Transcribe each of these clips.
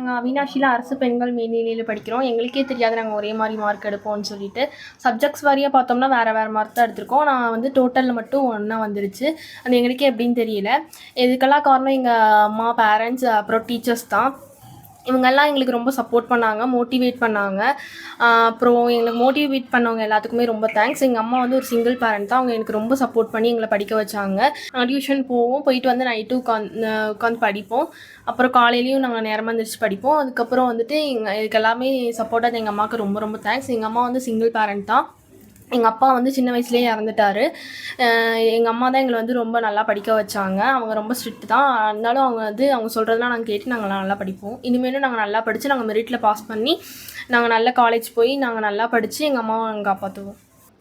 நாங்கள் அவினாஷியில் அரசு பெண்கள் மேல்நிலையில் படிக்கிறோம். எங்களுக்கே தெரியாது நாங்கள் ஒரே மாதிரி மார்க் எடுப்போம்னு சொல்லிட்டு. சப்ஜெக்ட்ஸ் வாரியாக பார்த்தோம்னா வேறு மார்க் தான் எடுத்திருக்கோம். நான் வந்து டோட்டலில் மட்டும் ஒன்றா வந்துருச்சு. அது எங்களுக்கே எப்படின்னு தெரியல. இதுக்கெல்லாம் காரணம் எங்கள் அம்மா, பேரண்ட்ஸ், அப்புறம் டீச்சர்ஸ் தான். இவங்கெல்லாம் எங்களுக்கு ரொம்ப சப்போர்ட் பண்ணாங்க, மோட்டிவேட் பண்ணாங்க. அப்புறம் எங்களுக்கு மோட்டிவேட் பண்ணவங்க எல்லாத்துக்குமே ரொம்ப தேங்க்ஸ். எங்கள் அம்மா வந்து ஒரு சிங்கிள் பேரண்ட் தான். அவங்க எனக்கு ரொம்ப சப்போர்ட் பண்ணி எங்களை படிக்க வச்சாங்க. நாங்கள் டியூஷன் போவோம், போயிட்டு வந்து நைட்டு உட்காந்து படிப்போம். அப்புறம் காலையிலையும் நாங்கள் நேரமாக எழுந்திரிச்சு படிப்போம். அதுக்கப்புறம் வந்துட்டு இதுக்கு எல்லாமே சப்போர்ட்டாக எங்கள் அம்மாவுக்கு ரொம்ப ரொம்ப தேங்க்ஸ். எங்கள் அம்மா வந்து சிங்கிள் பேரண்ட் தான். எங்கள் அப்பா வந்து சின்ன வயசுலேயே இறந்துட்டார். எங்கள் அம்மா தான் எங்களை வந்து ரொம்ப நல்லா படிக்க வச்சாங்க. அவங்க ரொம்ப ஸ்ட்ரிக்ட் தான். இருந்தாலும் அவங்க சொல்கிறதெல்லாம் நாங்கள் கேட்டு நாங்கள் நல்லா படிப்போம். இனிமேலும் நாங்கள் நல்லா படித்து நாங்கள் மெரிட்டில் பாஸ் பண்ணி நாங்கள் நல்ல காலேஜ் போய் நாங்கள் நல்லா படித்து எங்கள் அம்மாவை நாங்கள் காப்பாற்றுவோம்.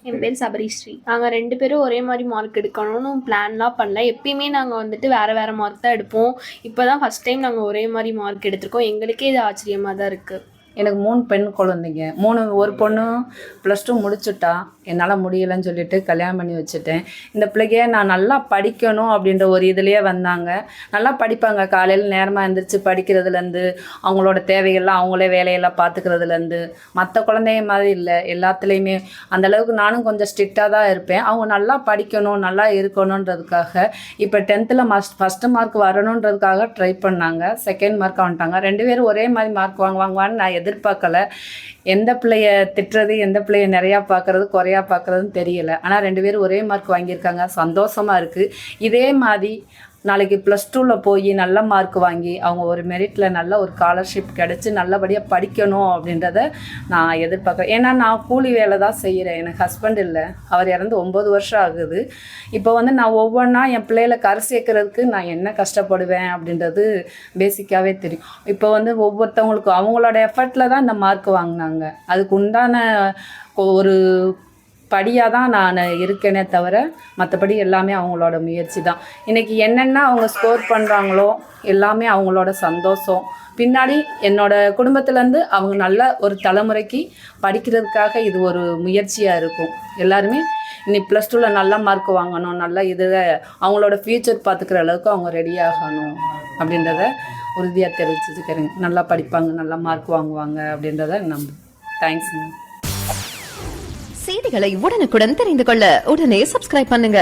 என் பேர் சபரிஸ்ரீ. நாங்கள் 2 பேரும் ஒரே மாதிரி மார்க் எடுக்கணும்னு பிளான்லாம் பண்ணல. எப்பயுமே நாங்கள் வந்துட்டு வேறு மார்க் தான் எடுப்போம். இப்போ தான் ஃபஸ்ட் டைம் நாங்கள் ஒரே மாதிரி மார்க் எடுத்திருக்கோம். எங்களுக்கே இது ஆச்சரியமாக தான் இருக்குது. எனக்கு 3 பெண் குழந்தைங்க. ஒரு பொண்ணு +2 முடிச்சுட்டா. என்னால் முடியலைன்னு சொல்லிட்டு கல்யாணம் பண்ணி வச்சுட்டேன். இந்த பிள்ளைங்க நான் நல்லா படிக்கணும் அப்படின்ற ஒரு இதுலேயே வந்தாங்க. நல்லா படிப்பாங்க. காலையில் நேரமாக எழுந்திரிச்சு படிக்கிறதுலேருந்து, அவங்களோட தேவைகள்லாம் அவங்களே வேலையெல்லாம் பார்த்துக்கிறதுலேருந்து, மற்ற குழந்தைங்க மாதிரி இல்லை. எல்லாத்துலேயுமே அந்தளவுக்கு நானும் கொஞ்சம் ஸ்ட்ரிக்டாக தான் இருப்பேன். அவங்க நல்லா படிக்கணும், நல்லா இருக்கணுன்றதுக்காக இப்போ 10th ஃபஸ்ட்டு மார்க் வரணுன்றதுக்காக ட்ரை பண்ணாங்க. 2nd மார்க் வந்துட்டாங்க. 2 பேரும் ஒரே மாதிரி மார்க் வாங்குவாங்கன்னு நான் எதிர்பார்க்கல. எந்த பிள்ளைய திட்டுறது, எந்த பிள்ளைய நிறையா பார்க்குறது, குறையா பார்க்குறதுன்னு தெரியல. ஆனால் 2 பேரும் ஒரே மார்க் வாங்கியிருக்காங்க. சந்தோஷமாக இருக்குது. இதே மாதிரி நாளைக்கு +2ல் போய் நல்ல மார்க் வாங்கி அவங்க ஒரு மெரிட்டில் நல்ல ஒரு ஸ்காலர்ஷிப் கிடச்சி நல்லபடியாக படிக்கணும் அப்படின்றத நான் எதிர்பார்க்குறேன். ஏன்னா நான் கூலி வேலை தான் செய்கிறேன். எனக்கு ஹஸ்பண்ட் இல்லை. அவர் இறந்து 9 வருஷம் ஆகுது. இப்போ வந்து நான் ஒவ்வொன்றா என் பிள்ளைகளை கரை சேர்க்கறதுக்கு நான் என்ன கஷ்டப்படுவேன் அப்படின்றது பேசிக்காகவே தெரியும். இப்போ வந்து ஒவ்வொருத்தவங்களுக்கும் அவங்களோட எஃபர்ட்டில் தான் இந்த மார்க் வாங்கினாங்க. அதுக்கு உண்டான ஒரு படியாக தான் நான் இருக்கேனே தவிர மற்றபடி எல்லாமே அவங்களோட முயற்சி தான். இன்றைக்கி என்னென்ன அவங்க ஸ்கோர் பண்ணுறாங்களோ எல்லாமே அவங்களோட சந்தோஷம். பின்னாடி என்னோடய குடும்பத்துலேருந்து அவங்க நல்ல ஒரு தலைமுறைக்கு படிக்கிறதுக்காக இது ஒரு முயற்சியாக இருக்கும். எல்லாருமே இன்னைக்கு +2ல் நல்ல மார்க் வாங்கணும், நல்ல இதில் அவங்களோட ஃப்யூச்சர் பார்த்துக்கிற அளவுக்கு அவங்க ரெடியாகணும் அப்படின்றத உறுதியாக தெரிவிச்சுக்கிறேங்க. நல்லா படிப்பாங்க, நல்லா மார்க் வாங்குவாங்க அப்படின்றத தேங்க்ஸுங்க. செய்திகளை உடனுக்குடன் தெரிந்து கொள்ள உடனே சப்ஸ்கிரைப் பண்ணுங்க.